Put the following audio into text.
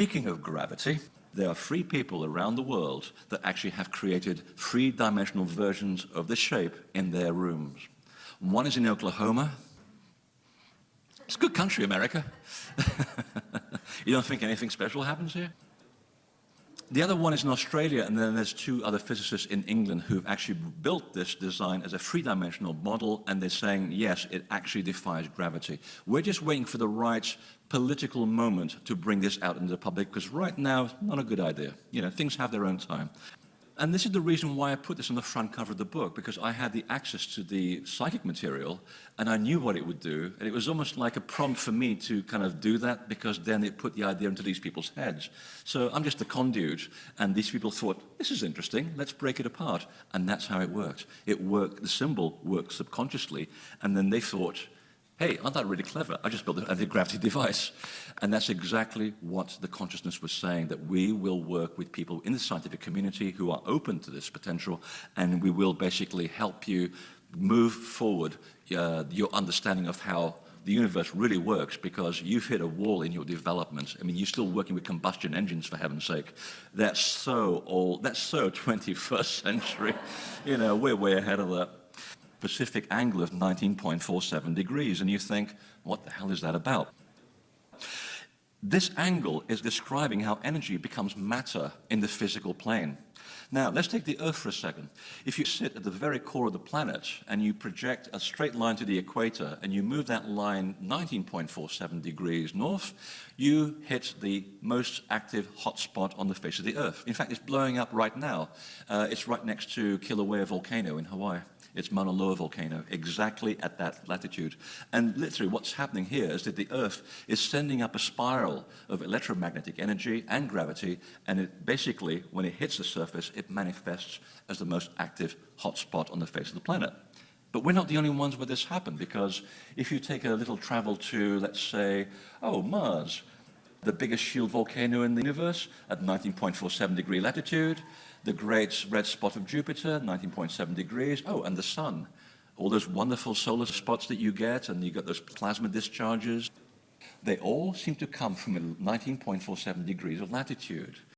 Speaking of gravity, there are 3 people around the world that actually have created 3-dimensional versions of this shape in their rooms. One is in Oklahoma. It's a good country, America. You don't think anything special happens here? The other one is in Australia, and then there's 2 other physicists in England who've actually built this design as a 3-dimensional model, and they're saying, yes, it actually defies gravity. We're just waiting for the right political moment to bring this out into the public, because right now, it's not a good idea. You know, things have their own time. And this is the reason why I put this on the front cover of the book, because I had the access to the psychic material, and I knew what it would do, and it was almost like a prompt for me to kind of do that, because then it put the idea into these people's heads. So I'm just a conduit, and these people thought, this is interesting, let's break it apart. And that's how it worked. It worked, the symbol worked subconsciously, and then they thought, hey, aren't that really clever? I just built an anti-gravity device. And that's exactly what the consciousness was saying, that we will work with people in the scientific community who are open to this potential, and we will basically help you move forward your understanding of how the universe really works, because you've hit a wall in your development. I mean, you're still working with combustion engines, for heaven's sake. That's so old, that's so 21st century. You know, we're way ahead of that. Pacific angle of 19.47 degrees, and you think, what the hell is that about? This angle is describing how energy becomes matter in the physical plane. Now, let's take the Earth for a second. If you sit at the very core of the planet and you project a straight line to the equator and you move that line 19.47 degrees north, you hit the most active hotspot on the face of the Earth. In fact, it's blowing up right now. It's right next to Kilauea volcano in Hawaii. It's Mauna Loa volcano, exactly at that latitude. And literally what's happening here is that the Earth is sending up a spiral of electromagnetic energy and gravity, and it basically, when it hits the surface, it manifests as the most active hotspot on the face of the planet. But we're not the only ones where this happened, because if you take a little travel to, let's say, Mars, the biggest shield volcano in the universe at 19.47 degree latitude, the great red spot of Jupiter, 19.7 degrees, and the sun. All those wonderful solar spots that you get, and you got those plasma discharges, they all seem to come from 19.47 degrees of latitude.